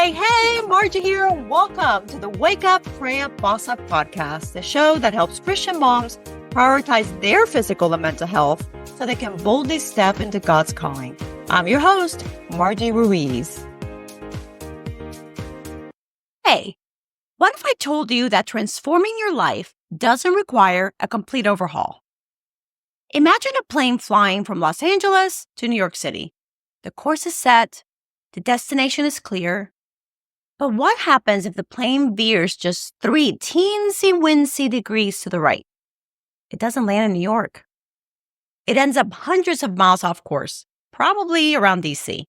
Hey, Margie here. Welcome to the Wake Up, Pray Up, Boss Up podcast, the show that helps Christian moms prioritize their physical and mental health so they can boldly step into God's calling. I'm your host, Margie Ruiz. Hey, what if I told you that transforming your life doesn't require a complete overhaul? Imagine a plane flying from Los Angeles to New York City. The course is set, the destination is clear. But what happens if the plane veers just 3 teensy-wincy degrees to the right? It doesn't land in New York. It ends up hundreds of miles off course, probably around DC.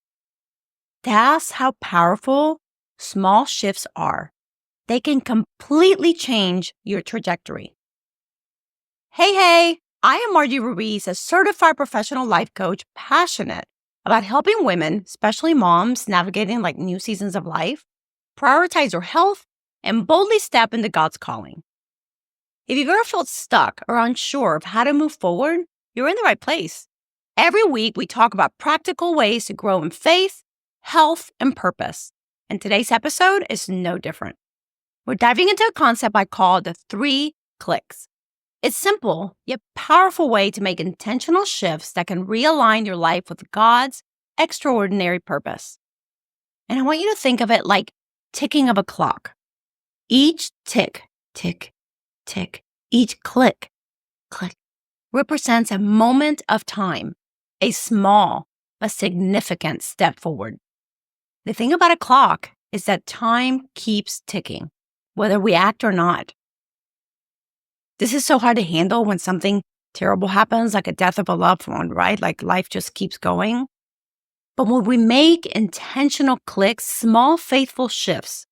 That's how powerful small shifts are. They can completely change your trajectory. Hey, I am Margie Ruiz, a certified professional life coach passionate about helping women, especially moms, navigating new seasons of life, prioritize your health, and boldly step into God's calling. If you've ever felt stuck or unsure of how to move forward, you're in the right place. Every week, we talk about practical ways to grow in faith, health, and purpose. And today's episode is no different. We're diving into a concept I call the 3 clicks. It's simple, yet powerful way to make intentional shifts that can realign your life with God's extraordinary purpose. And I want you to think of it like ticking of a clock. Each tick, tick, tick, each click, click, represents a moment of time, a small but significant step forward. The thing about a clock is that time keeps ticking, whether we act or not. This is so hard to handle when something terrible happens, like a death of a loved one, right? Like life just keeps going. But when we make intentional clicks, small faithful shifts,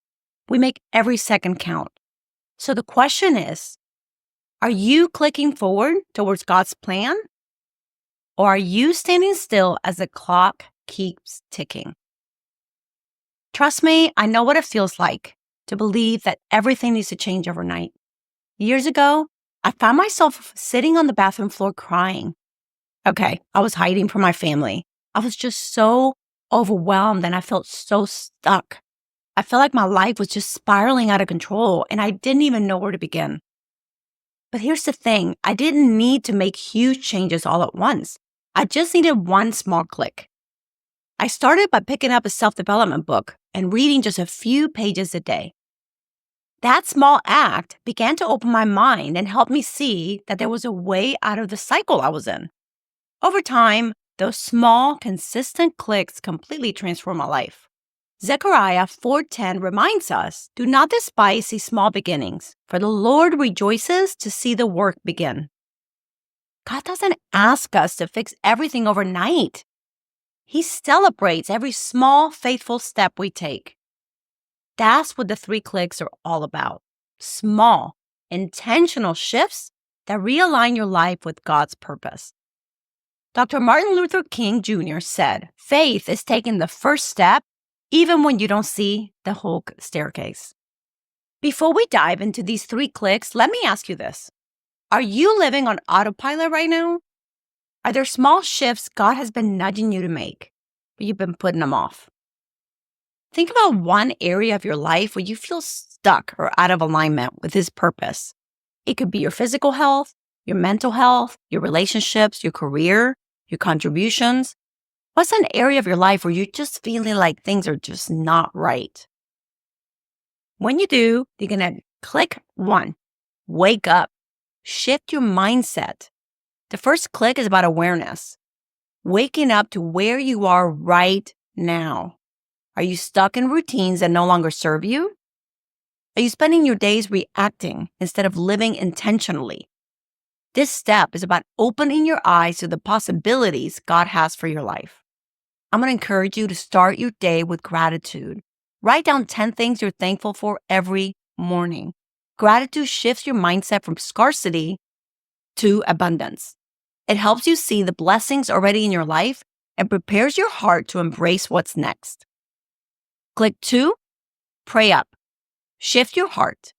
we make every second count. So the question is, are you clicking forward towards God's plan? Or are you standing still as the clock keeps ticking? Trust me, I know what it feels like to believe that everything needs to change overnight. Years ago, I found myself sitting on the bathroom floor crying. Okay, I was hiding from my family. I was just so overwhelmed and I felt so stuck. I felt like my life was just spiraling out of control and I didn't even know where to begin. But here's the thing, I didn't need to make huge changes all at once. I just needed one small click. I started by picking up a self-development book and reading just a few pages a day. That small act began to open my mind and help me see that there was a way out of the cycle I was in. Over time, those small, consistent clicks completely transformed my life. Zechariah 4:10 reminds us, do not despise these small beginnings, for the Lord rejoices to see the work begin. God doesn't ask us to fix everything overnight. He celebrates every small, faithful step we take. That's what the 3 clicks are all about. Small, intentional shifts that realign your life with God's purpose. Dr. Martin Luther King Jr. said, faith is taking the first step even when you don't see the whole staircase. Before we dive into these 3 clicks, let me ask you this. Are you living on autopilot right now? Are there small shifts God has been nudging you to make, but you've been putting them off? Think about one area of your life where you feel stuck or out of alignment with His purpose. It could be your physical health, your mental health, your relationships, your career, your contributions. What's an area of your life where you're just feeling like things are just not right? When you do, you're going to click 1, wake up, shift your mindset. The first click is about awareness, waking up to where you are right now. Are you stuck in routines that no longer serve you? Are you spending your days reacting instead of living intentionally? This step is about opening your eyes to the possibilities God has for your life. I'm going to encourage you to start your day with gratitude. Write down 10 things you're thankful for every morning. Gratitude shifts your mindset from scarcity to abundance. It helps you see the blessings already in your life and prepares your heart to embrace what's next. Click 2, pray up. Shift your heart.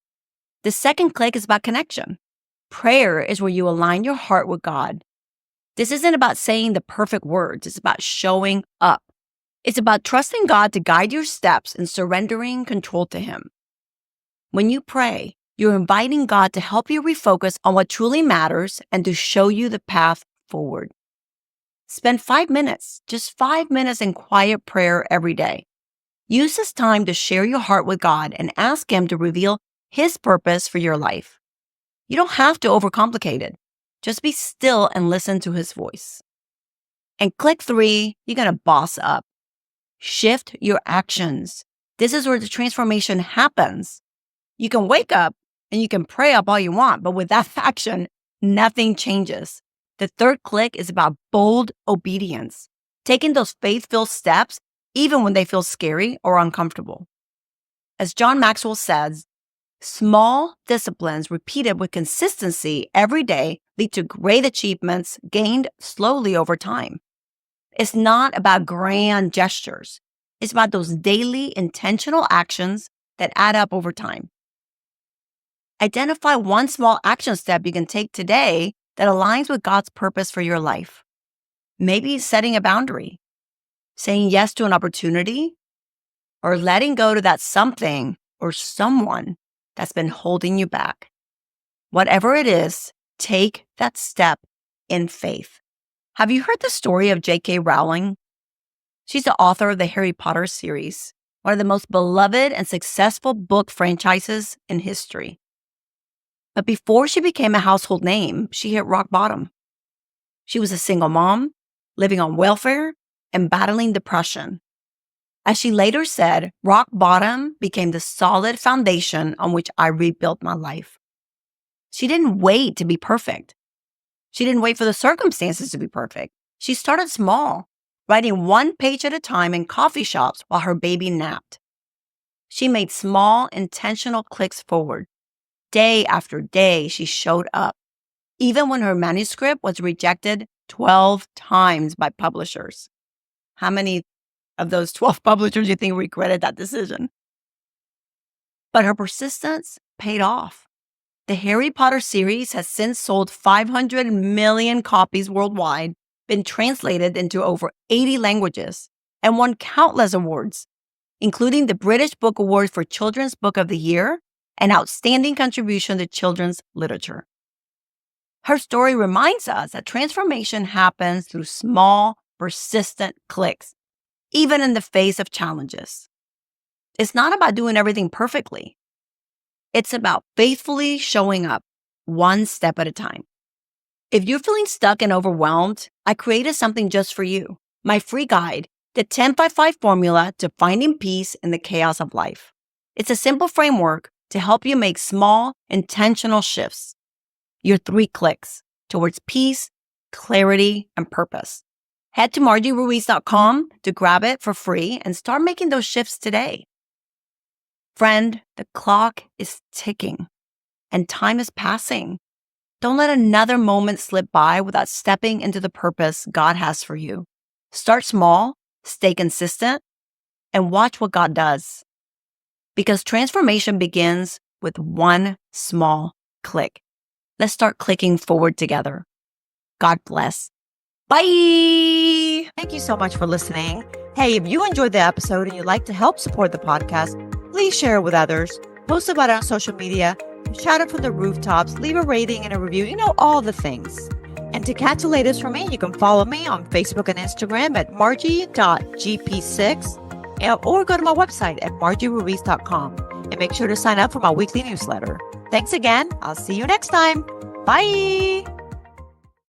The second click is about connection. Prayer is where you align your heart with God. This isn't about saying the perfect words. It's about showing up. It's about trusting God to guide your steps and surrendering control to Him. When you pray, you're inviting God to help you refocus on what truly matters and to show you the path forward. Spend 5 minutes, just 5 minutes in quiet prayer every day. Use this time to share your heart with God and ask Him to reveal His purpose for your life. You don't have to overcomplicate it. Just be still and listen to His voice. And click 3, you're going to boss up. Shift your actions. This is where the transformation happens. You can wake up and you can pray up all you want, but without action, nothing changes. The third click is about bold obedience, taking those faith-filled steps even when they feel scary or uncomfortable. As John Maxwell says, small disciplines repeated with consistency every day lead to great achievements gained slowly over time. It's not about grand gestures. It's about those daily intentional actions that add up over time. Identify one small action step you can take today that aligns with God's purpose for your life. Maybe setting a boundary, saying yes to an opportunity, or letting go to that something or someone that's been holding you back. Whatever it is, take that step in faith. Have you heard the story of J.K. Rowling? She's the author of the Harry Potter series, one of the most beloved and successful book franchises in history. But before she became a household name, she hit rock bottom. She was a single mom, living on welfare, and battling depression. As she later said, rock bottom became the solid foundation on which I rebuilt my life. She didn't wait to be perfect. She didn't wait for the circumstances to be perfect. She started small, writing 1 page at a time in coffee shops while her baby napped. She made small, intentional clicks forward. Day after day, she showed up, even when her manuscript was rejected 12 times by publishers. How many of those 12 publishers do you think regretted that decision? But her persistence paid off. The Harry Potter series has since sold 500 million copies worldwide, been translated into over 80 languages, and won countless awards, including the British Book Award for Children's Book of the Year, an outstanding contribution to children's literature. Her story reminds us that transformation happens through small, persistent clicks, even in the face of challenges. It's not about doing everything perfectly. It's about faithfully showing up, one step at a time. If you're feeling stuck and overwhelmed, I created something just for you. My free guide, the 10x5 formula to finding peace in the chaos of life. It's a simple framework to help you make small, intentional shifts. Your 3 clicks towards peace, clarity, and purpose. Head to margieruiz.com to grab it for free and start making those shifts today. Friend, the clock is ticking and time is passing. Don't let another moment slip by without stepping into the purpose God has for you. Start small, stay consistent, and watch what God does. Because transformation begins with one small click. Let's start clicking forward together. God bless. Bye. Thank you so much for listening. Hey, if you enjoyed the episode and you'd like to help support the podcast, please share it with others, post about it on social media, shout it from the rooftops, leave a rating and a review, all the things. And to catch the latest from me, you can follow me on Facebook and Instagram at margie.gp6 or go to my website at margieruiz.com and make sure to sign up for my weekly newsletter. Thanks again. I'll see you next time. Bye.